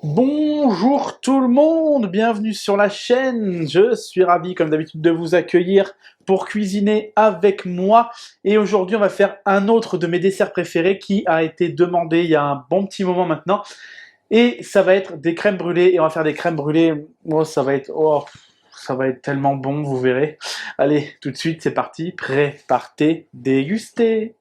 Bonjour tout le monde, bienvenue sur la chaîne. Je suis ravi comme d'habitude de vous accueillir pour cuisiner avec moi. Et aujourd'hui on va faire un autre de mes desserts préférés qui a été demandé il y a un bon petit moment maintenant. Et ça va être des crèmes brûlées et on va faire des crèmes brûlées. Ça va être tellement bon, vous verrez. Allez, tout de suite c'est parti, prêt, partez, dégustez.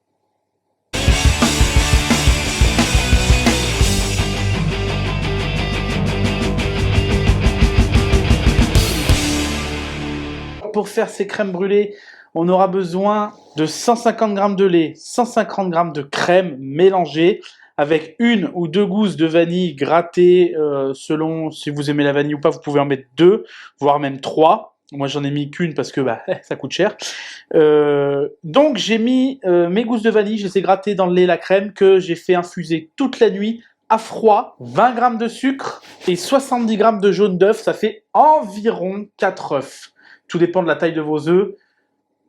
Pour faire ces crèmes brûlées, on aura besoin de 150 g de lait, 150 g de crème mélangée avec une ou deux gousses de vanille grattées selon si vous aimez la vanille ou pas. Vous pouvez en mettre deux, voire même trois. Moi, j'en ai mis qu'une parce que ça coûte cher. Donc, j'ai mis mes gousses de vanille, je les ai grattées dans le lait, la crème, que j'ai fait infuser toute la nuit à froid, 20 g de sucre et 70 g de jaune d'œuf. Ça fait environ 4 œufs. Tout dépend de la taille de vos œufs,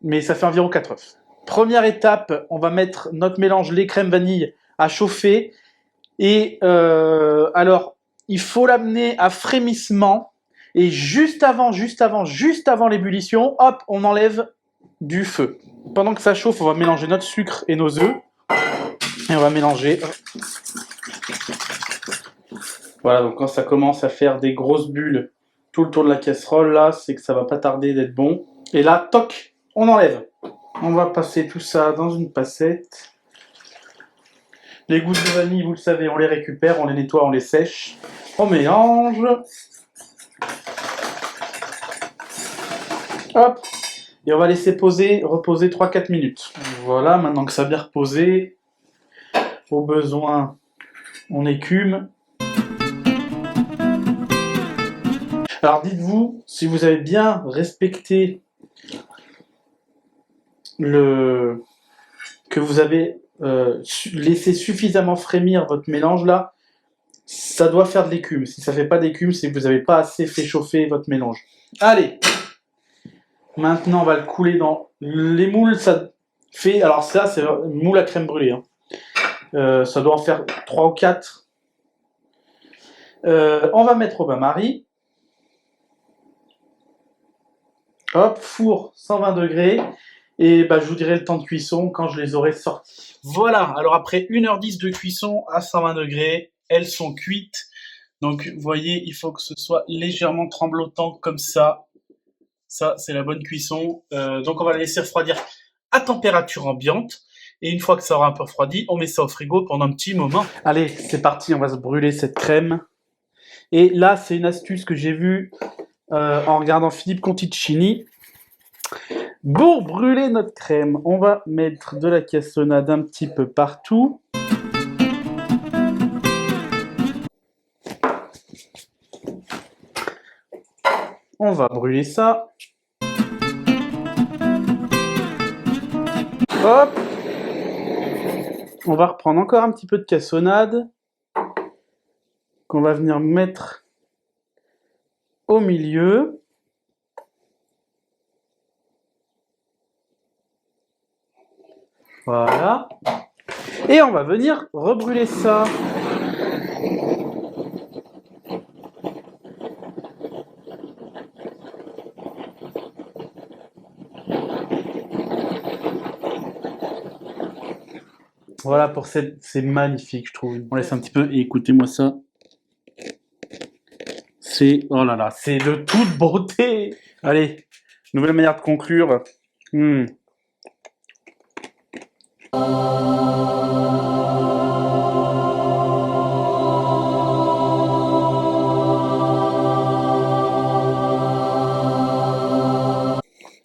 mais ça fait environ 4 œufs. Première étape, on va mettre notre mélange lait, crème, vanille à chauffer. Et alors, il faut l'amener à frémissement. Et juste avant l'ébullition, hop, on enlève du feu. Pendant que ça chauffe, on va mélanger notre sucre et nos œufs. Et on va mélanger. Voilà, donc quand ça commence à faire des grosses bulles tout le tour de la casserole, là, c'est que ça va pas tarder d'être bon. Et là, toc, on enlève. On va passer tout ça dans une passette. Les gousses de vanille, vous le savez, on les récupère, on les nettoie, on les sèche. On mélange. Hop. Et on va laisser reposer 3-4 minutes. Voilà, maintenant que ça a bien reposé, au besoin, on écume. Alors dites-vous, si vous avez bien respecté que vous avez laissé suffisamment frémir votre mélange là, ça doit faire de l'écume. Si ça ne fait pas d'écume, c'est que vous n'avez pas assez fait chauffer votre mélange. Allez, maintenant on va le couler dans les moules. Ça fait, alors ça c'est moule à crème brûlée. Ça doit en faire 3 ou 4. On va mettre au bain-marie. Hop, four 120 degrés. Et je vous dirai le temps de cuisson quand je les aurai sortis. Voilà, alors après 1h10 de cuisson à 120 degrés, elles sont cuites. Donc, vous voyez, il faut que ce soit légèrement tremblotant comme ça. Ça, c'est la bonne cuisson. Donc, on va la laisser refroidir à température ambiante. Et une fois que ça aura un peu refroidi, on met ça au frigo pendant un petit moment. Allez, c'est parti, on va se brûler cette crème. Et là, c'est une astuce que j'ai vue en regardant Philippe Conticini. Pour brûler notre crème, on va mettre de la cassonade un petit peu partout. On va brûler ça. Hop. On va reprendre encore un petit peu de cassonade qu'on va venir mettre au milieu. Voilà. Et on va venir rebrûler ça. Voilà, c'est magnifique, je trouve. On laisse un petit peu et écoutez-moi ça. Oh là là, c'est de toute beauté. Allez, nouvelle manière de conclure.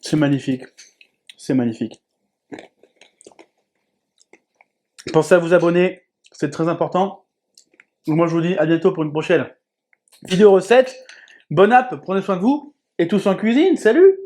C'est magnifique. C'est magnifique. Pensez à vous abonner, c'est très important. Moi, je vous dis à bientôt pour une prochaine vidéo recette. Bonne app, prenez soin de vous et tous en cuisine. Salut!